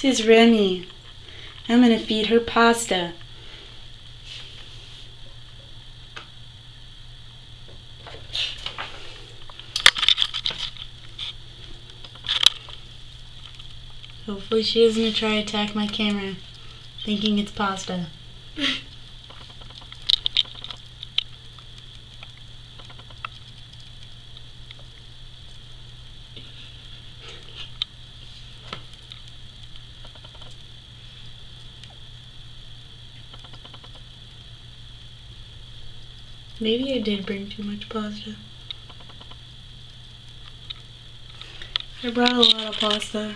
This is Remy. I'm gonna feed her pasta. Hopefully she doesn't try to attack my camera thinking it's pasta. Maybe I did bring too much pasta. I brought a lot of pasta.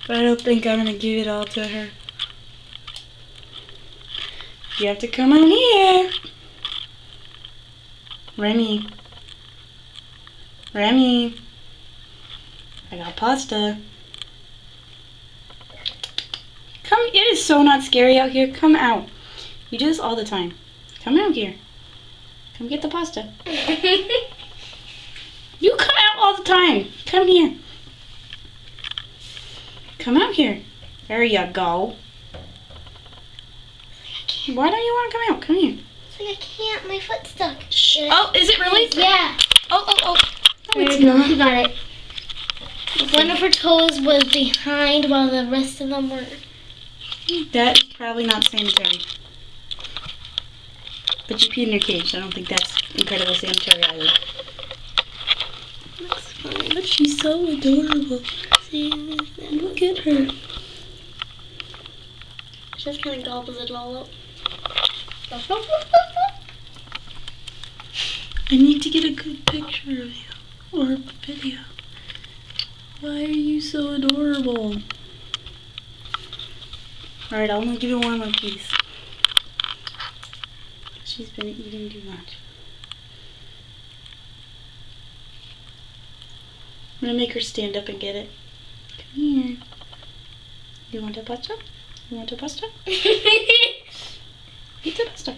But I don't think I'm gonna give it all to her. You have to come on here. Remy. Remy. I got pasta. Come, it is so not scary out here. Come out. You do this all the time. Come out here. Come get the pasta. You come out all the time. Come here. Come out here. There you go. Why don't you want to come out? Come here. It's like I can't. My foot's stuck. Shh. Oh, is it really? Yeah. Oh. No, There it's you go. not. You got it. One of her toes was behind while the rest of them were. That is probably not sanitary. But you peed in your cage, so I don't think that's incredibly sanitary either. Looks fine. But she's so adorable. See, Look at her. she just kind of gobbles it all up. I need to get a good picture of you. Or video. Why are you so adorable? Alright, I'm gonna give you one more piece. She's been eating too much. I'm gonna make her stand up and get it. Come here. You want a pasta? You want a pasta? Eat the pasta.